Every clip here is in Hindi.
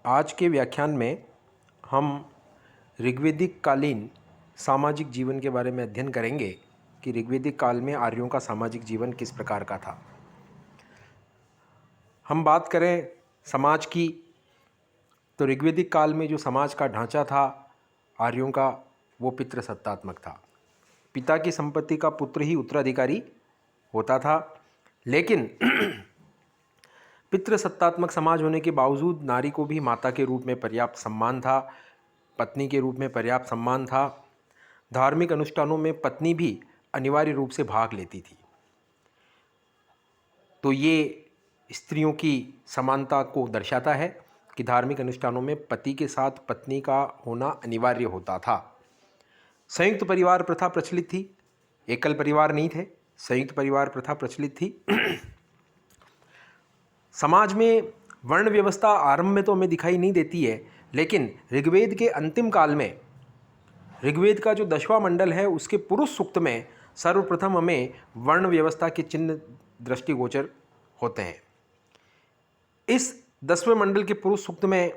आज के व्याख्यान में हम ऋग्वैदिक कालीन सामाजिक जीवन के बारे में अध्ययन करेंगे कि ऋग्वैदिक काल में आर्यों का सामाजिक जीवन किस प्रकार का था। हम बात करें समाज की, तो ऋग्वैदिक काल में जो समाज का ढांचा था आर्यों का, वो पितृसत्तात्मक था। पिता की संपत्ति का पुत्र ही उत्तराधिकारी होता था, लेकिन पितृसत्तात्मक समाज होने के बावजूद नारी को भी माता के रूप में पर्याप्त सम्मान था, पत्नी के रूप में पर्याप्त सम्मान था। धार्मिक अनुष्ठानों में पत्नी भी अनिवार्य रूप से भाग लेती थी। तो ये स्त्रियों की समानता को दर्शाता है कि धार्मिक अनुष्ठानों में पति के साथ पत्नी का होना अनिवार्य होता था। संयुक्त परिवार प्रथा प्रचलित थी, एकल परिवार नहीं थे, संयुक्त परिवार प्रथा प्रचलित थी। समाज में वर्ण व्यवस्था आरंभ में तो हमें दिखाई नहीं देती है, लेकिन ऋग्वेद के अंतिम काल में ऋग्वेद का जो 10वां मंडल है उसके पुरुष सूक्त में सर्वप्रथम हमें वर्ण व्यवस्था के चिन्ह दृष्टिगोचर होते हैं। इस 10वें मंडल के पुरुष सूक्त में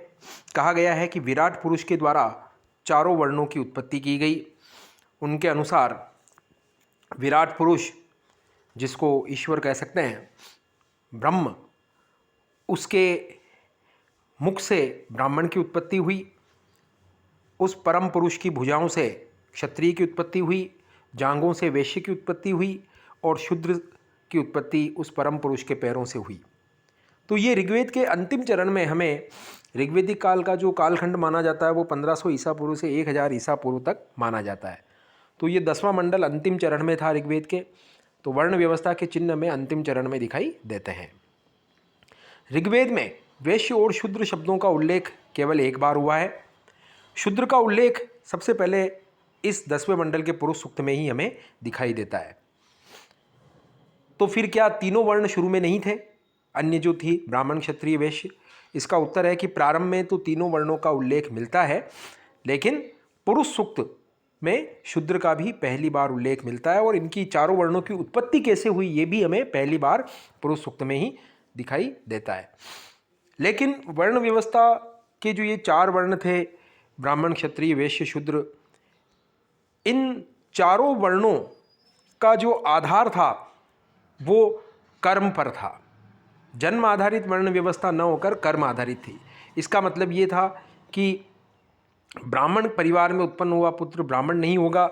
कहा गया है कि विराट पुरुष के द्वारा चारों वर्णों की उत्पत्ति की गई। उनके अनुसार विराट पुरुष, जिसको ईश्वर कह सकते हैं, ब्रह्म, उसके मुख से ब्राह्मण की उत्पत्ति हुई। उस परम पुरुष की भुजाओं से क्षत्रिय की उत्पत्ति हुई, जांघों से वैश्य की उत्पत्ति हुई और शूद्र की उत्पत्ति उस परम पुरुष के पैरों से हुई। तो ये ऋग्वेद के अंतिम चरण में हमें ऋग्वेदिक काल का जो कालखंड माना जाता है वो 1500 ईसा पूर्व से 1000 ईसा पूर्व तक माना जाता है। तो ये 10वां मंडल अंतिम चरण में था ऋग्वेद के। तो वर्ण व्यवस्था के चिन्ह में अंतिम चरण में दिखाई देते हैं। ऋग्वेद में वैश्य और शूद्र शब्दों का उल्लेख केवल एक बार हुआ है। शूद्र का उल्लेख सबसे पहले इस 10वें मंडल के पुरुष सूक्त में ही हमें दिखाई देता है। तो फिर क्या तीनों वर्ण शुरू में नहीं थे, अन्य जो थी ब्राह्मण, क्षत्रिय, वैश्य? इसका उत्तर है कि प्रारंभ में तो तीनों वर्णों का उल्लेख मिलता है, लेकिन पुरुष सूक्त में शूद्र का भी पहली बार उल्लेख मिलता है और इनकी चारों वर्णों की उत्पत्ति कैसे हुई ये भी हमें पहली बार पुरुष सूक्त में ही दिखाई देता है। लेकिन वर्ण व्यवस्था के जो ये 4 वर्ण थे, ब्राह्मण, क्षत्रिय, वैश्य, शूद्र, इन चारों वर्णों का जो आधार था वो कर्म पर था। जन्म आधारित वर्ण व्यवस्था न होकर कर्म आधारित थी। इसका मतलब ये था कि ब्राह्मण परिवार में उत्पन्न हुआ पुत्र ब्राह्मण नहीं होगा,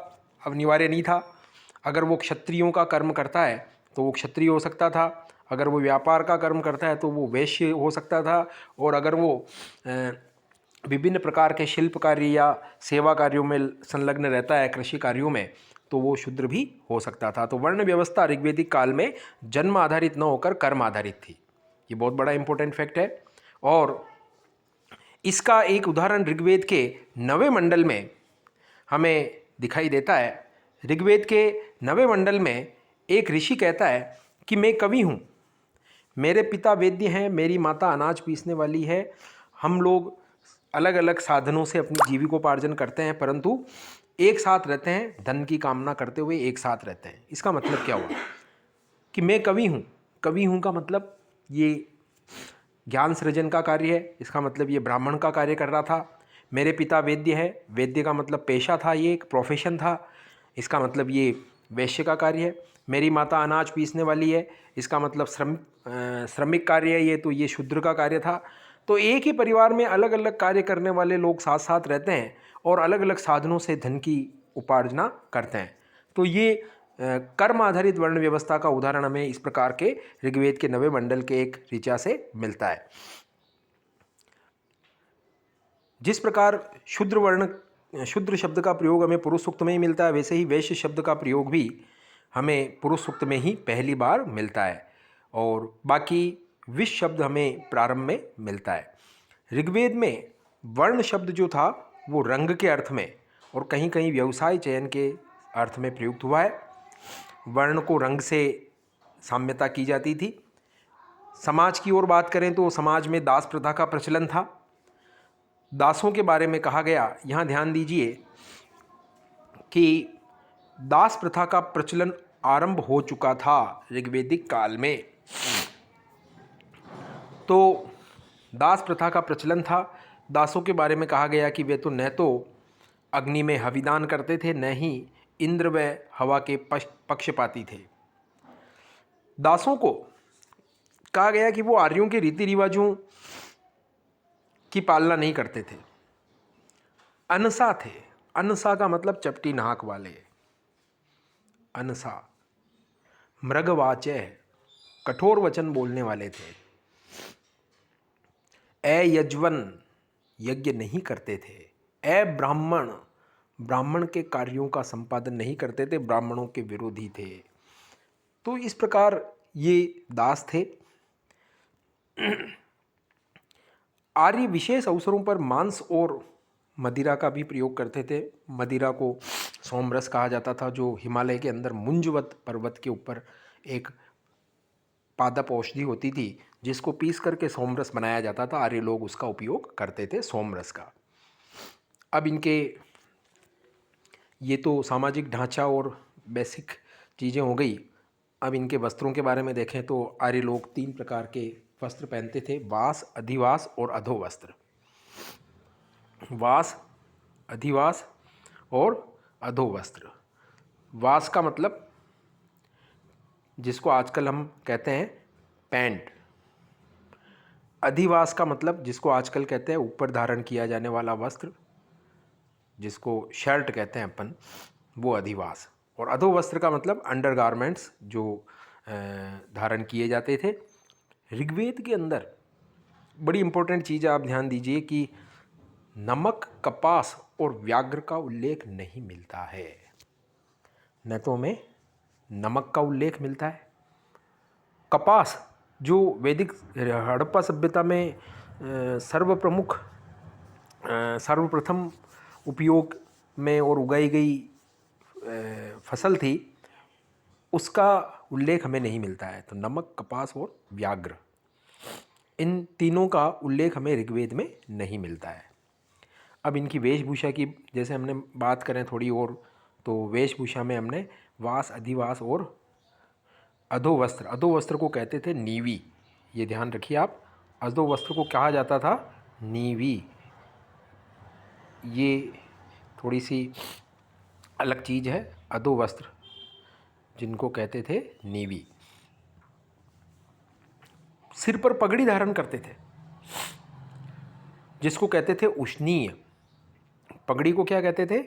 अनिवार्य नहीं था। अगर वो क्षत्रियों का कर्म करता है तो वो क्षत्रिय हो सकता था, अगर वो व्यापार का कर्म करता है तो वो वैश्य हो सकता था, और अगर वो विभिन्न प्रकार के शिल्प कार्य या सेवा कार्यों में संलग्न रहता है, कृषि कार्यों में, तो वो शूद्र भी हो सकता था। तो वर्ण व्यवस्था ऋग्वैदिक काल में जन्म आधारित न होकर कर्म आधारित थी। ये बहुत बड़ा इंपॉर्टेंट फैक्ट है। और इसका एक उदाहरण ऋग्वेद के 9वें मंडल में हमें दिखाई देता है। ऋग्वेद के 9वें मंडल में एक ऋषि कहता है कि मैं कवि हूँ, मेरे पिता वैद्य हैं, मेरी माता अनाज पीसने वाली है। हम लोग अलग अलग साधनों से अपनी जीविकोपार्जन करते हैं, परंतु एक साथ रहते हैं, धन की कामना करते हुए एक साथ रहते हैं। इसका मतलब क्या हुआ कि मैं कवि हूँ। कवि हूँ का मतलब ये ज्ञान सृजन का कार्य है, इसका मतलब ये ब्राह्मण का कार्य कर रहा था। मेरे पिता वैद्य है, वैद्य का मतलब पेशा था, ये एक प्रोफेशन था, इसका मतलब ये वैश्य का कार्य है। मेरी माता अनाज पीसने वाली है, इसका मतलब श्रमिक कार्य है, ये तो ये शूद्र का कार्य था। तो एक ही परिवार में अलग अलग कार्य करने वाले लोग साथ साथ रहते हैं और अलग अलग साधनों से धन की उपार्जना करते हैं। तो ये कर्म आधारित वर्ण व्यवस्था का उदाहरण हमें इस प्रकार के ऋग्वेद के 9वें मंडल के एक ऋचा से मिलता है। जिस प्रकार शूद्र शब्द का प्रयोग हमें पुरुष सूक्त में ही मिलता है, वैसे ही वैश्य शब्द का प्रयोग भी हमें पुरुष सूक्त में ही पहली बार मिलता है, और बाकी विश शब्द हमें प्रारंभ में मिलता है। ऋग्वेद में वर्ण शब्द जो था वो रंग के अर्थ में और कहीं कहीं व्यवसाय चयन के अर्थ में प्रयुक्त हुआ है। वर्ण को रंग से साम्यता की जाती थी। समाज की ओर बात करें तो समाज में दास प्रथा का प्रचलन था। दासों के बारे में कहा गया, यहाँ ध्यान दीजिए कि दास प्रथा का प्रचलन आरंभ हो चुका था ऋग्वैदिक काल में। तो दास प्रथा का प्रचलन था। दासों के बारे में कहा गया कि वे तो न तो अग्नि में हविदान करते थे, न ही इंद्र व हवा के पक्षपाती थे। दासों को कहा गया कि वो आर्यों के रीति रिवाजों की पालना नहीं करते थे। अनसा थे। अनसा का मतलब चपटी नाक वाले। अनसा। मृगवाचय, कठोर वचन बोलने वाले थे। अयज्वन, यज्ञ नहीं करते थे। अब्राह्मण, ब्राह्मण के कार्यों का संपादन नहीं करते थे, ब्राह्मणों के विरोधी थे। तो इस प्रकार ये दास थे। आर्य विशेष अवसरों पर मांस और मदिरा का भी प्रयोग करते थे। मदिरा को सोमरस कहा जाता था, जो हिमालय के अंदर मुंजवत पर्वत के ऊपर एक पादप औषधि होती थी, जिसको पीस करके सोमरस बनाया जाता था। आर्य लोग उसका उपयोग करते थे, सोमरस का। अब इनके ये तो सामाजिक ढांचा और बेसिक चीज़ें हो गई। अब इनके वस्त्रों के बारे में देखें तो आर्य लोग 3 प्रकार के वस्त्र पहनते थे: वास, अधिवास और अधोवस्त्र। वास, अधिवास और अधोवस्त्र। वास का मतलब जिसको आजकल हम कहते हैं पैंट। अधिवास का मतलब जिसको आजकल कहते हैं ऊपर धारण किया जाने वाला वस्त्र, जिसको शर्ट कहते हैं अपन, वो अधिवास। और अधोवस्त्र का मतलब अंडरगारमेंट्स जो धारण किए जाते थे। ऋग्वेद के अंदर बड़ी इंपॉर्टेंट चीज़ आप ध्यान दीजिए कि नमक, कपास और व्याघ्र का उल्लेख नहीं मिलता है। न तो हमें नमक का उल्लेख मिलता है। कपास जो वैदिक हड़प्पा सभ्यता में सर्वप्रथम उपयोग में और उगाई गई फसल थी, उसका उल्लेख हमें नहीं मिलता है। तो नमक, कपास और व्याघ्र, इन तीनों का उल्लेख हमें ऋग्वेद में नहीं मिलता है। अब इनकी वेशभूषा की जैसे हमने बात करें थोड़ी और, तो वेशभूषा में हमने वास, अधिवास और अधोवस्त्र। अधोवस्त्र को कहते थे नीवी, ये ध्यान रखिए आप। अधोवस्त्र को कहा जाता था नीवी। ये थोड़ी सी अलग चीज़ है, अधोवस्त्र जिनको कहते थे नीवी। सिर पर पगड़ी धारण करते थे, जिसको कहते थे उष्णीय। पगड़ी को क्या कहते थे?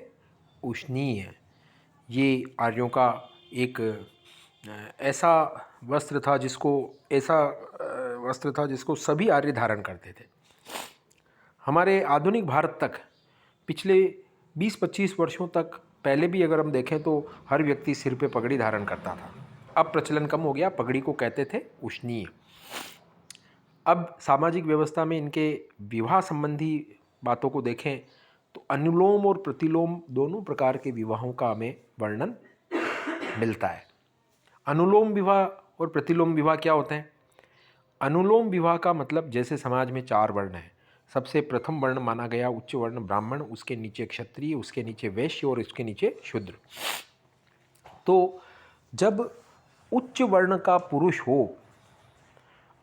उष्णीय। ये आर्यों का एक ऐसा वस्त्र था जिसको सभी आर्य धारण करते थे। हमारे आधुनिक भारत तक पिछले 20-25 वर्षों तक पहले भी अगर हम देखें तो हर व्यक्ति सिर पे पगड़ी धारण करता था। अब प्रचलन कम हो गया, पगड़ी को कहते थे उष्णीय। अब सामाजिक व्यवस्था में इनके विवाह संबंधी बातों को देखें तो अनुलोम और प्रतिलोम दोनों प्रकार के विवाहों का हमें वर्णन मिलता है। अनुलोम विवाह और प्रतिलोम विवाह क्या होते हैं? अनुलोम विवाह का मतलब जैसे समाज में 4 वर्ण हैं। सबसे प्रथम वर्ण माना गया उच्च वर्ण ब्राह्मण, उसके नीचे क्षत्रिय, उसके नीचे वैश्य और उसके नीचे शूद्र। तो जब उच्च वर्ण का पुरुष हो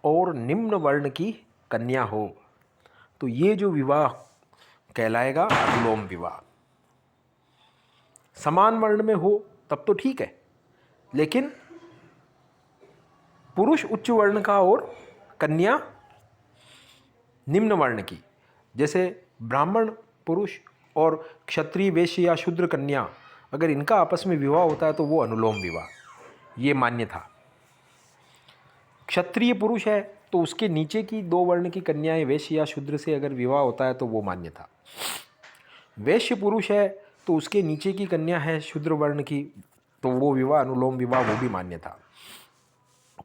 और निम्न वर्ण की कन्या हो, तो ये जो विवाह कहलाएगा अनुलोम विवाह। समान वर्ण में हो तब तो ठीक है, लेकिन पुरुष उच्च वर्ण का और कन्या निम्न वर्ण की, जैसे ब्राह्मण पुरुष और क्षत्रिय वैश्य या शूद्र कन्या, अगर इनका आपस में विवाह होता है तो वो अनुलोम विवाह, ये मान्य था। क्षत्रिय पुरुष है तो उसके नीचे की 2 वर्ण की कन्याएं वैश्य या शूद्र से अगर विवाह होता है तो वो मान्य था। वैश्य पुरुष है तो उसके नीचे की कन्या है शूद्र वर्ण की, तो वो विवाह अनुलोम विवाह वो भी मान्य था।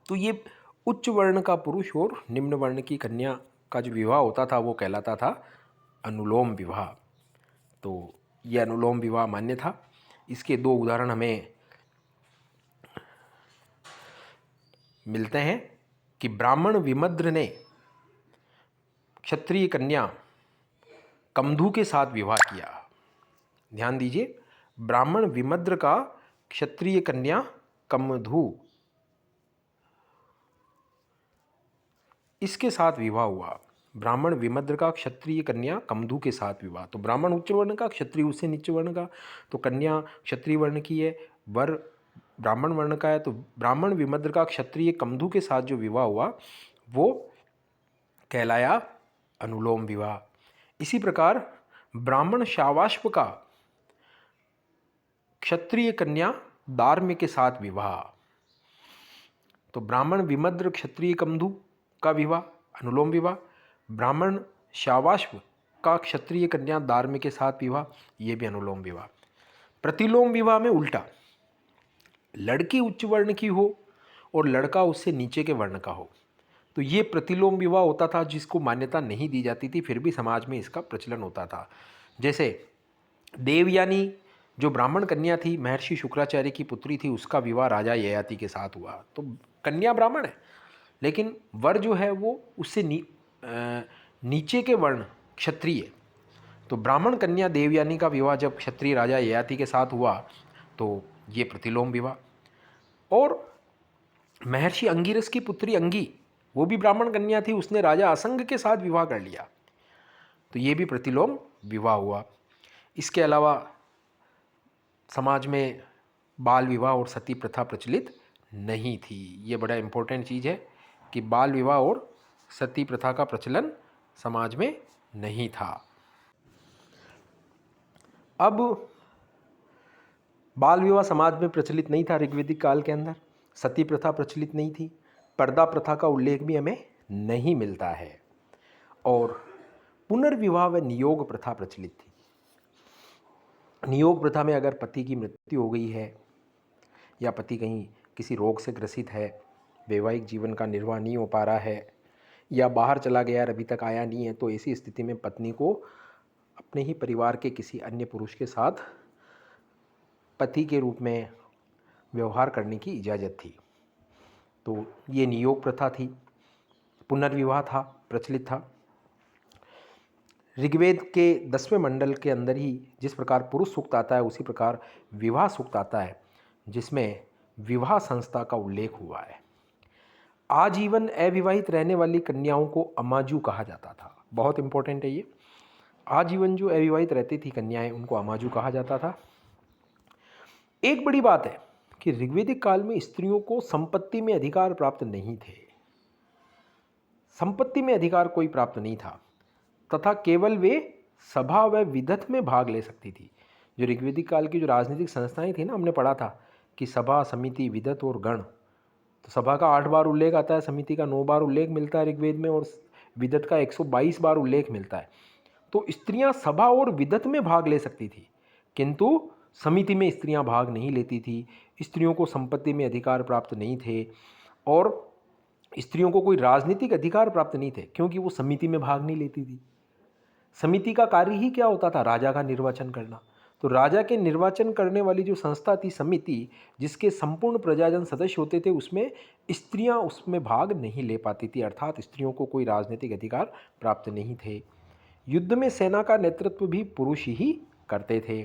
तो ये उच्च वर्ण का पुरुष और निम्न वर्ण की कन्या का जो विवाह होता था वो कहलाता था अनुलोम विवाह। तो ये अनुलोम विवाह मान्य था। इसके 2 उदाहरण हमें मिलते हैं कि ब्राह्मण विमद्र ने क्षत्रिय कन्या कमधु के साथ विवाह किया। ध्यान दीजिए, ब्राह्मण विमद्र का क्षत्रिय कन्या कमधु, इसके साथ विवाह हुआ। ब्राह्मण विमद्र का क्षत्रिय कन्या कमधु के साथ विवाह। तो ब्राह्मण उच्च वर्ण का, क्षत्रिय उससे नीचे वर्ण का, तो कन्या क्षत्रिय वर्ण की है, वर ब्राह्मण वर्ण का है, तो ब्राह्मण विमद्र का क्षत्रिय कमधु के साथ जो विवाह हुआ वो कहलाया अनुलोम विवाह। इसी प्रकार ब्राह्मण शावाश्व का क्षत्रिय कन्या दार्म्य के साथ विवाह, तो ब्राह्मण विमद्र क्षत्रिय कमधु का विवाह अनुलोम विवाह, ब्राह्मण शावाश्व का क्षत्रिय कन्या दार्म्य के साथ विवाह, ये भी अनुलोम विवाह। प्रतिलोम विवाह में उल्टा, लड़की उच्च वर्ण की हो और लड़का उससे नीचे के वर्ण का हो, तो ये प्रतिलोम विवाह होता था, जिसको मान्यता नहीं दी जाती थी, फिर भी समाज में इसका प्रचलन होता था। जैसे देवयानी जो ब्राह्मण कन्या थी, महर्षि शुक्राचार्य की पुत्री थी, उसका विवाह राजा ययाति के साथ हुआ। तो कन्या ब्राह्मण है, लेकिन वर जो है वो उससे नीचे के वर्ण क्षत्रिय। तो ब्राह्मण कन्या देवयानी का विवाह जब क्षत्रिय राजा ययाति के साथ हुआ तो ये प्रतिलोम विवाह। और महर्षि अंगिरस की पुत्री अंगी, वो भी ब्राह्मण कन्या थी, उसने राजा असंग के साथ विवाह कर लिया, तो ये भी प्रतिलोम विवाह हुआ। इसके अलावा समाज में बाल विवाह और सती प्रथा प्रचलित नहीं थी। ये बड़ा इम्पोर्टेंट चीज़ है कि बाल विवाह और सती प्रथा का प्रचलन समाज में नहीं था। अब बाल विवाह समाज में प्रचलित नहीं था ऋग्वैदिक काल के अंदर, सती प्रथा प्रचलित नहीं थी, पर्दा प्रथा का उल्लेख भी हमें नहीं मिलता है, और पुनर्विवाह व नियोग प्रथा प्रचलित थी। नियोग प्रथा में अगर पति की मृत्यु हो गई है या पति कहीं किसी रोग से ग्रसित है, वैवाहिक जीवन का निर्वाह नहीं हो पा रहा है, या बाहर चला गया और अभी तक आया नहीं है, तो ऐसी स्थिति में पत्नी को अपने ही परिवार के किसी अन्य पुरुष के साथ पति के रूप में व्यवहार करने की इजाज़त थी। तो ये नियोग प्रथा थी, पुनर्विवाह था, प्रचलित था। ऋग्वेद के 10वें मंडल के अंदर ही जिस प्रकार पुरुष सूक्त आता है, उसी प्रकार विवाह सूक्त आता है, जिसमें विवाह संस्था का उल्लेख हुआ है। आजीवन अविवाहित रहने वाली कन्याओं को अमाजू कहा जाता था। बहुत इंपॉर्टेंट है ये। आजीवन जो अविवाहित रहती थी कन्याएं, उनको अमाजू कहा जाता था। एक बड़ी बात है कि ऋग्वैदिक काल में स्त्रियों को संपत्ति में अधिकार प्राप्त नहीं थे, संपत्ति में अधिकार कोई प्राप्त नहीं था, तथा केवल वे सभा व विदत में भाग ले सकती थी। जो ऋग्वैदिक काल की जो राजनीतिक संस्थाएं थी ना, हमने पढ़ा था कि सभा, समिति, विदत और गण। तो सभा का 8 बार उल्लेख आता है, समिति का 9 बार उल्लेख मिलता है ऋग्वेद में, और विदत का 122 बार उल्लेख मिलता है। तो स्त्रियां सभा और विदत में भाग ले सकती थी, किंतु समिति में स्त्रियां भाग नहीं लेती थी। स्त्रियों को संपत्ति में अधिकार प्राप्त नहीं थे, और स्त्रियों को कोई राजनीतिक अधिकार प्राप्त नहीं थे, क्योंकि वो समिति में भाग नहीं लेती थी। समिति का कार्य ही क्या होता था? राजा का निर्वाचन करना। तो राजा के निर्वाचन करने वाली जो संस्था थी समिति, जिसके संपूर्ण प्रजाजन सदस्य होते थे, उसमें स्त्रियां उसमें भाग नहीं ले पाती थी, अर्थात स्त्रियों को कोई राजनीतिक अधिकार प्राप्त नहीं थे। युद्ध में सेना का नेतृत्व भी पुरुष ही करते थे।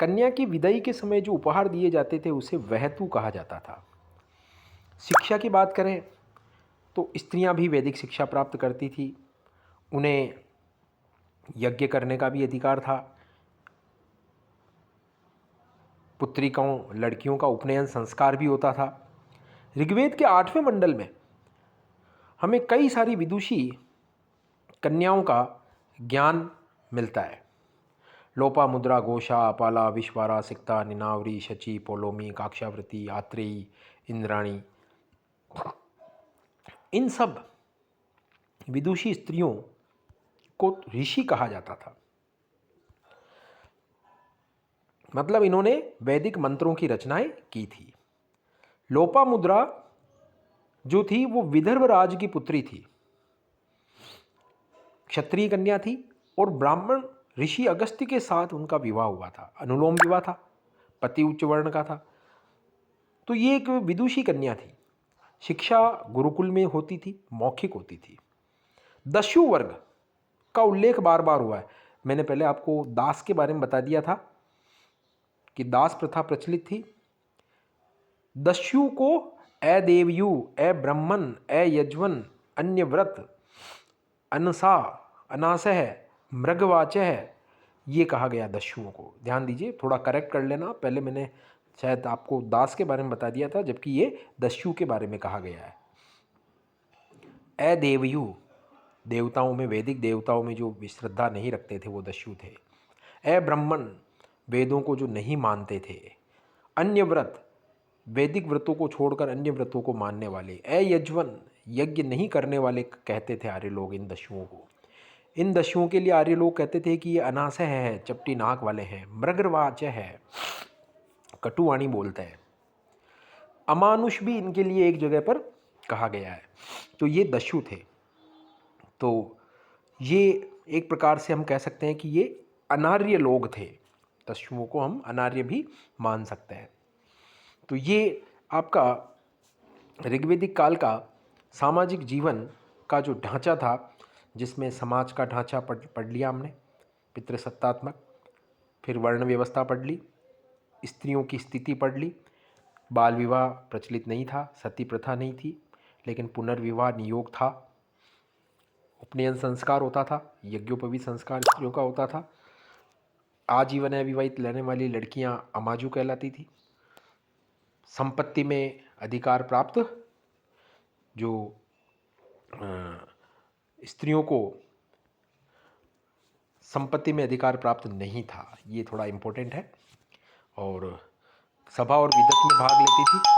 कन्या की विदाई के समय जो उपहार दिए जाते थे उसे वहतु कहा जाता था। शिक्षा की बात करें तो स्त्रियां भी वैदिक शिक्षा प्राप्त करती थी, उन्हें यज्ञ करने का भी अधिकार था। पुत्रिकाओं, लड़कियों का उपनयन संस्कार भी होता था। ऋग्वेद के 8वें मंडल में हमें कई सारी विदुषी कन्याओं का ज्ञान मिलता है। लोपामुद्रा, घोषा, अपाला, विश्वारा, सिक्ता, निनावरी, शची, पोलोमी, काक्षावृति, आत्रेयी, इंद्राणी, इन सब विदुषी स्त्रियों को ऋषि कहा जाता था। मतलब इन्होंने वैदिक मंत्रों की रचनाएं की थी। लोपामुद्रा जो थी वो विदर्भ राज की पुत्री थी, क्षत्रिय कन्या थी, और ब्राह्मण ऋषि अगस्त्य के साथ उनका विवाह हुआ था। अनुलोम विवाह था, पति उच्च वर्ण का था। तो ये एक विदुषी कन्या थी। शिक्षा गुरुकुल में होती थी, मौखिक होती थी। दस्यु वर्ग का उल्लेख बार बार हुआ है। मैंने पहले आपको दास के बारे में बता दिया था कि दास प्रथा प्रचलित थी। दस्यु को अदेवयु, अब्रह्मन, अयज्वन, अन्यव्रत, अनसा, अनासह, मृगवाचः, ये कहा गया दस्युओं को। ध्यान दीजिए, थोड़ा करेक्ट कर लेना, पहले मैंने शायद आपको दास के बारे में बता दिया था, जबकि ये दस्यु के बारे में कहा गया है। अदेवयु, देवताओं में, वैदिक देवताओं में जो श्रद्धा नहीं रखते थे वो दस्यु थे। अब्राह्मण, वेदों को जो नहीं मानते थे। अन्य व्रत, वैदिक व्रतों को छोड़कर अन्य व्रतों को मानने वाले। अयज्वन, यज्ञ नहीं करने वाले कहते थे आर्य लोग इन दस्युओं को। इन दस्युओं के लिए आर्य लोग कहते थे कि ये अनासह है, चपटी नाक वाले हैं। मृगवाच है, कटुवाणी बोलते हैं। अमानुष भी इनके लिए एक जगह पर कहा गया है। तो ये दस्यु थे। तो ये एक प्रकार से हम कह सकते हैं कि ये अनार्य लोग थे। दस्युओं को हम अनार्य भी मान सकते हैं। तो ये आपका ऋग्वेदिक काल का सामाजिक जीवन का जो ढांचा था, जिसमें समाज का ढांचा पढ़ लिया हमने, पितृसत्तात्मक, फिर वर्ण व्यवस्था पढ़ ली, स्त्रियों की स्थिति पढ़ ली, बाल विवाह प्रचलित नहीं था, सती प्रथा नहीं थी, लेकिन पुनर्विवाह नियोग था, उपनयन संस्कार होता था, यज्ञोपवीत संस्कार स्त्रियों का होता था, आजीवन अविवाहित रहने वाली लड़कियां अमाजू कहलाती थी, संपत्ति में अधिकार प्राप्त, जो स्त्रियों को संपत्ति में अधिकार प्राप्त नहीं था, ये थोड़ा इम्पोर्टेंट है। और सभा और विदत में भाग लेती थी।